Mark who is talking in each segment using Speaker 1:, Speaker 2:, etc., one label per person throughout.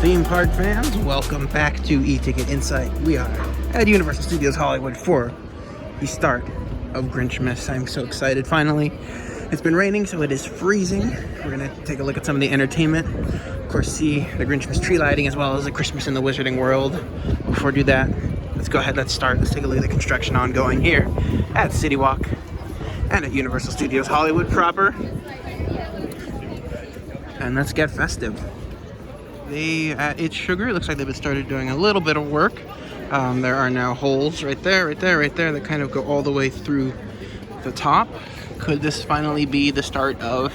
Speaker 1: theme park fans, welcome back to E-Ticket Insight. We are at Universal Studios Hollywood for the start of Grinchmas. I'm so excited, finally. It's been raining, so it is freezing. We're gonna take a look at some of the entertainment. Of course, see the Grinchmas tree lighting as well as the Christmas in the Wizarding World. Before we do that, let's go ahead, let's start. Let's take a look at the construction ongoing here at CityWalk and at Universal Studios Hollywood proper. And let's get festive. It's Sugar. It looks like they've started doing a little bit of work. There are now holes right there that kind of go all the way through the top. Could this finally be the start of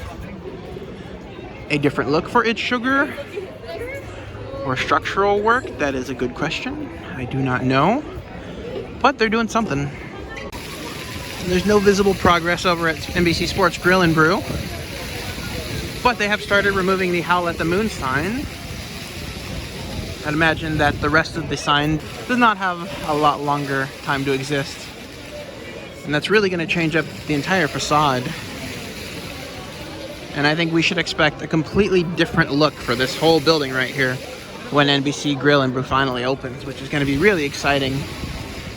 Speaker 1: a different look for It's Sugar? Or structural work? That is a good question. I do not know. But they're doing something. There's no visible progress over at NBC Sports Grill and Brew. But they have started removing the Howl at the Moon sign. I'd imagine that the rest of the sign does not have a lot longer time to exist. And that's really going to change up the entire facade. And I think we should expect a completely different look for this whole building right here when NBC Grill and Brew finally opens, which is going to be really exciting.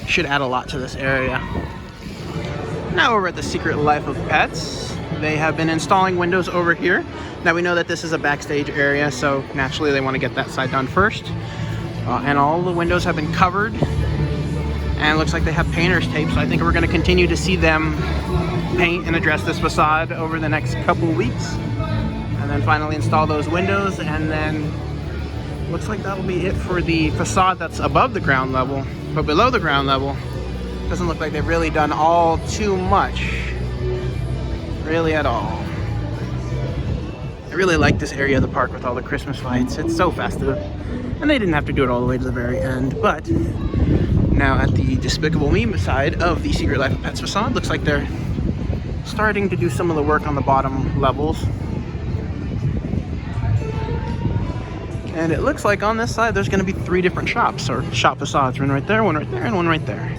Speaker 1: Should add a lot to this area. Now we're at the Secret Life of Pets. They have been installing windows over here. Now we know that this is a backstage area, so naturally they want to get that side done first. And all the windows have been covered. And it looks like they have painter's tape, so I think we're going to continue to see them paint and address this facade over the next couple weeks. And then finally install those windows, and then looks like that'll be it for the facade that's above the ground level. But below the ground level, doesn't look like they've really done all too much. Really at all. I really like this area of the park with all the Christmas lights. It's so festive. And they didn't have to do it all the way to the very end. But now at the Despicable Lema side of the Secret Life of Pets facade, looks like they're starting to do some of the work on the bottom levels. And it looks like on this side there's going to be 3 different shops, or shop facades. One right there, and one right there.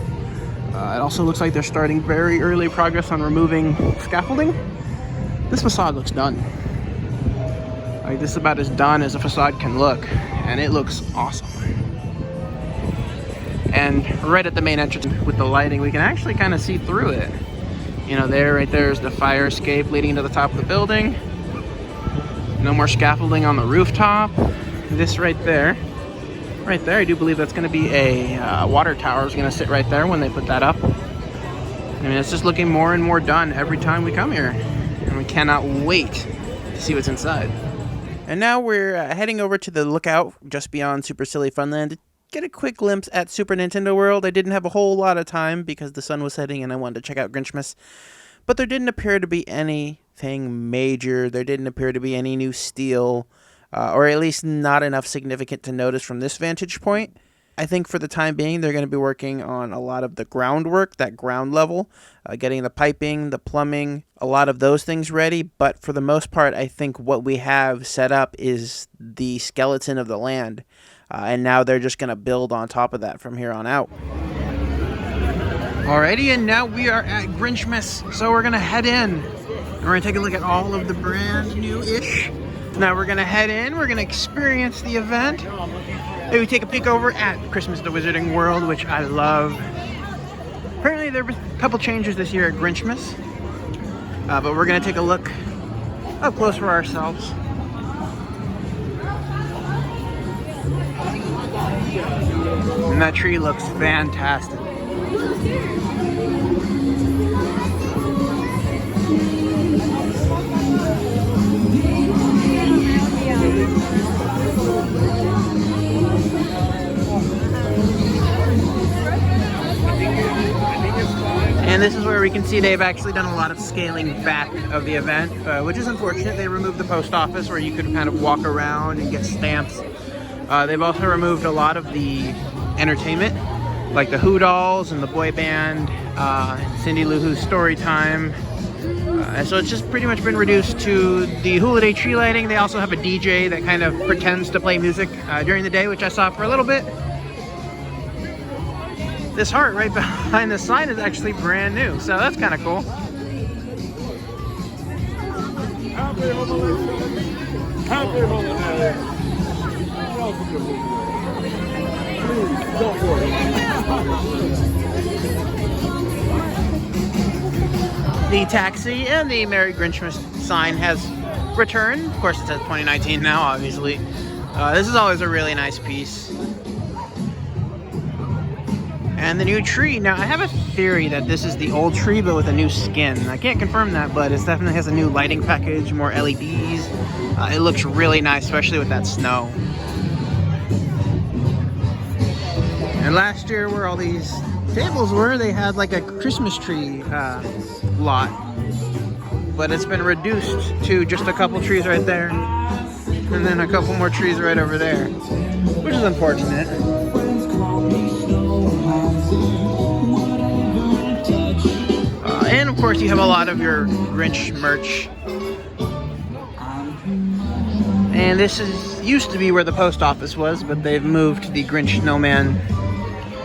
Speaker 1: It also looks like they're starting very early progress on removing scaffolding. This facade looks done. Like, this is about as done as a facade can look, and it looks awesome. And right at the main entrance with the lighting, we can actually kind of see through it. You know, right there is the fire escape leading to the top of the building. No more scaffolding on the rooftop. This right there, I do believe that's going to be a water tower is going to sit right there when they put that up. I mean, it's just looking more and more done every time we come here. And we cannot wait to see what's inside. And now we're heading over to the lookout just beyond Super Silly Funland to get a quick glimpse at Super Nintendo World. I didn't have a whole lot of time because the sun was setting and I wanted to check out Grinchmas. But there didn't appear to be anything major. There didn't appear to be any new steel. Or at least not enough significant to notice from this vantage point. I think for the time being, they're going to be working on a lot of the groundwork, that ground level, getting the piping, the plumbing, a lot of those things ready. But for the most part, I think what we have set up is the skeleton of the land. And now they're just going to build on top of that from here on out. Alrighty, and now we are at Grinchmas. So we're going to head in. And we're going to take a look at all of the brand new-ish. Now we're going to head in, we're going to experience the event. Maybe we take a peek over at Christmas in the Wizarding World, which I love. Apparently there were a couple changes this year at Grinchmas. But we're going to take a look up close for ourselves. And that tree looks fantastic. And this is where we can see they've actually done a lot of scaling back of the event, which is unfortunate. They removed the post office where you could kind of walk around and get stamps. They've also removed a lot of the entertainment, like the Who Dolls and the boy band, Cindy Lou Who's Story Time. And so it's just pretty much been reduced to the Hula Day tree lighting. They also have a DJ that kind of pretends to play music during the day, which I saw for a little bit. This heart right behind the sign is actually brand new, so that's kind of cool. Happy holidays. The taxi and the Merry Grinchmas sign has returned. Of course, it says 2019 now, obviously. This is always a really nice piece. And the new tree. Now, I have a theory that this is the old tree, but with a new skin. I can't confirm that, but it definitely has a new lighting package, more LEDs. It looks really nice, especially with that snow. And last year, where all these tables were, they had like a Christmas tree lot. But it's been reduced to just a couple trees right there. And then a couple more trees right over there. Which is unfortunate. And of course you have a lot of your Grinch merch. And this used to be where the post office was, but they've moved the Grinch snowman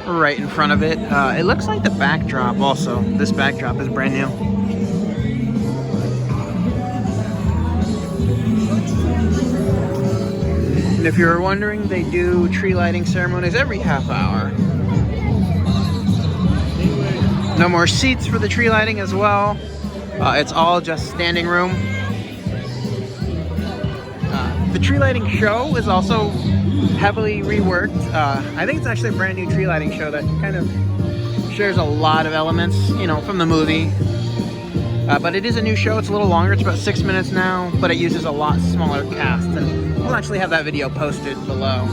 Speaker 1: right in front of it. It looks like the backdrop also. This backdrop is brand new. And if you were wondering, they do tree lighting ceremonies every half hour. No more seats for the tree lighting as well. It's all just standing room. The tree lighting show is also heavily reworked. I think it's actually a brand new tree lighting show that kind of shares a lot of elements, you know, from the movie. But it is a new show. It's a little longer. It's about 6 minutes now, but it uses a lot smaller cast. And we'll actually have that video posted below.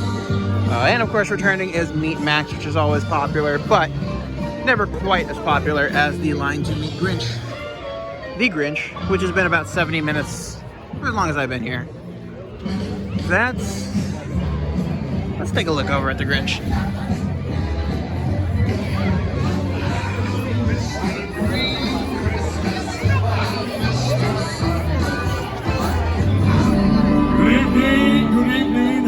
Speaker 1: And of course, returning is Meet Max, which is always popular, but never quite as popular as the Line to Meet Grinch. The Grinch, which has been about 70 minutes for as long as I've been here. Let's take a look over at the Grinch.
Speaker 2: Good evening.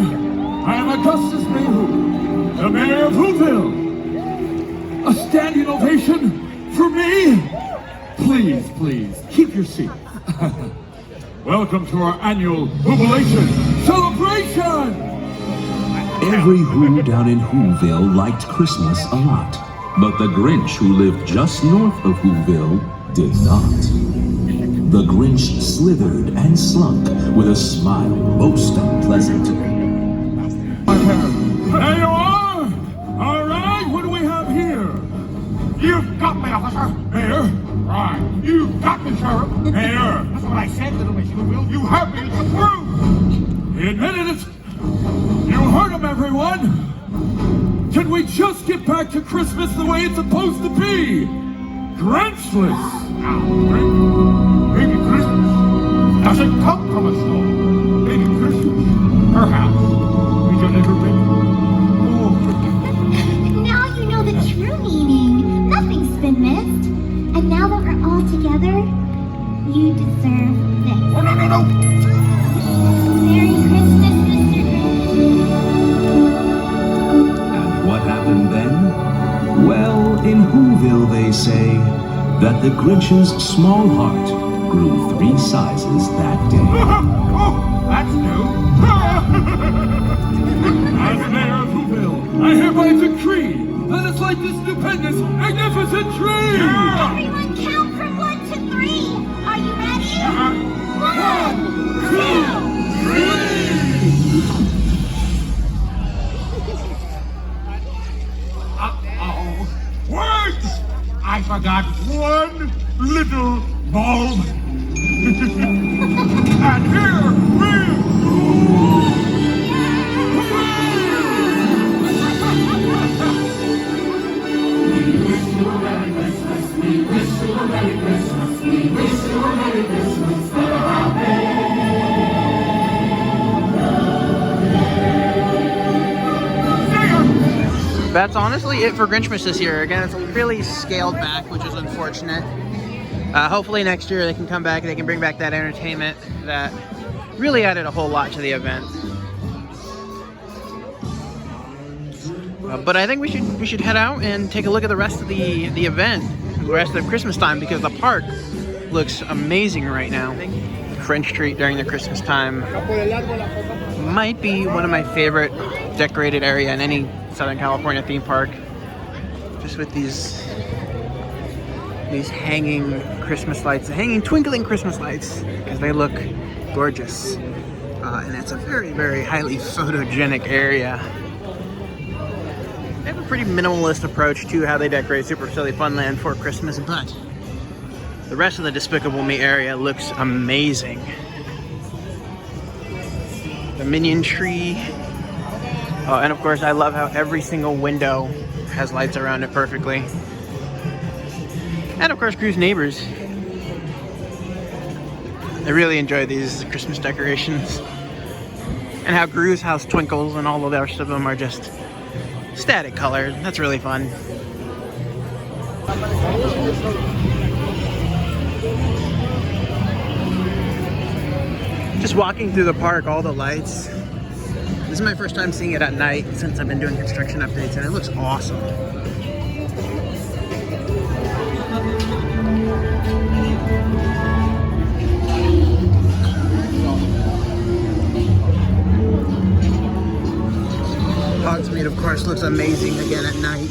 Speaker 2: I am Augustus Mayhew, the mayor of Whoville. A standing ovation for me? Please, keep your seat. Welcome to our annual Whovilation celebration!
Speaker 3: Every Who down in Whoville liked Christmas a lot, but the Grinch who lived just north of Whoville did not. The Grinch slithered and slunk with a smile most unpleasant.
Speaker 2: There you are! All right, what do we have here? You've got me, officer! Mayor? Right. You've got me, Sheriff! Mayor! That's what I said, little Miss Whoville. You have me through! He admitted it! You heard him, everyone! Can we just get back to Christmas the way it's supposed to be? Grinchless! Now, maybe Christmas doesn't come from a snow. Maybe Christmas, perhaps, is a little bit more.
Speaker 4: Now you know the true meaning. Nothing's been missed. And now that we're all together, you deserve this.
Speaker 2: Oh, no!
Speaker 4: Merry Christmas, Mr. Grinch.
Speaker 3: And what happened then? Well, in Whoville they say that the Grinch's small heart grew 3 sizes that day.
Speaker 2: Oh, that's new. As mayor of Whoville, I hereby decree that it's like this stupendous, magnificent tree!
Speaker 4: Everyone count from 1 to 3. Are you ready?
Speaker 2: 1, 2, 3! Wait! I forgot one little bulb. And here we
Speaker 1: That's honestly it for Grinchmas this year. Again, it's really scaled back, which is unfortunate. Hopefully next year they can come back and they can bring back that entertainment that really added a whole lot to the event. But I think we should head out and take a look at the rest of the event, the rest of Christmas time, because the park looks amazing right now. French treat during the Christmas time might be one of my favorite decorated area in any Southern California theme park. Just with these hanging Christmas lights, the hanging twinkling Christmas lights, because they look gorgeous. And it's a very, very highly photogenic area. They have a pretty minimalist approach to how they decorate Super Silly Funland for Christmas, but the rest of the Despicable Me area looks amazing. The Minion tree. Oh, and of course, I love how every single window has lights around it perfectly. And of course, Gru's neighbors. I really enjoy these Christmas decorations. And how Gru's house twinkles and all of the rest of them are just static colored. That's really fun. Just walking through the park, all the lights. This is my first time seeing it at night since I've been doing construction updates, and it looks awesome. Hogsmeade, of course, looks amazing again at night.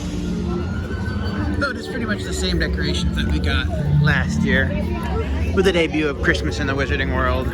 Speaker 1: Though it is pretty much the same decorations that we got last year with the debut of Christmas in the Wizarding World.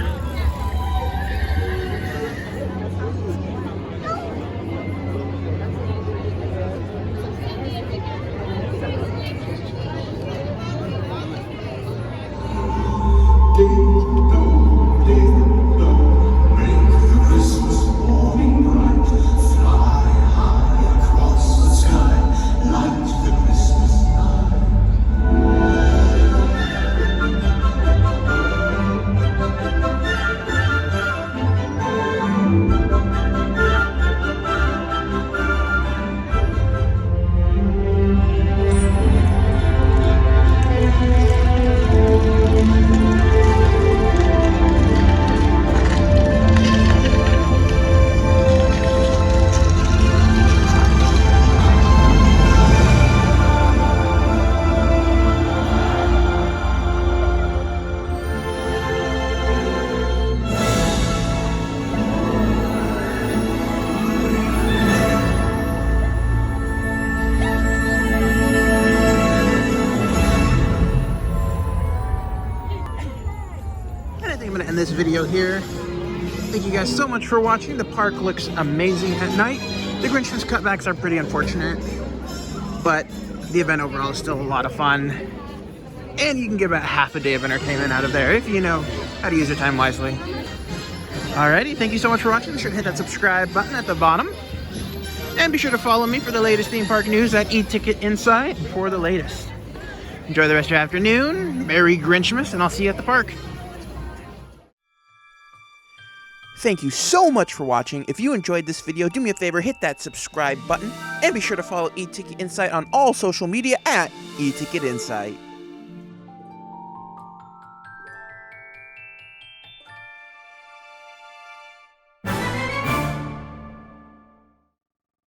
Speaker 1: End this video here. Thank you guys so much for watching. The park looks amazing at night. The Grinchmas cutbacks are pretty unfortunate, but the event overall is still a lot of fun. And you can get about half a day of entertainment out of there if you know how to use your time wisely. Alrighty, thank you so much for watching. Be sure to hit that subscribe button at the bottom. And be sure to follow me for the latest theme park news at eTicket Insight for the latest. Enjoy the rest of your afternoon. Merry Grinchmas, and I'll see you at the park. Thank you so much for watching. If you enjoyed this video, do me a favor, hit that subscribe button, and be sure to follow eTicket Insight on all social media at eTicket Insight.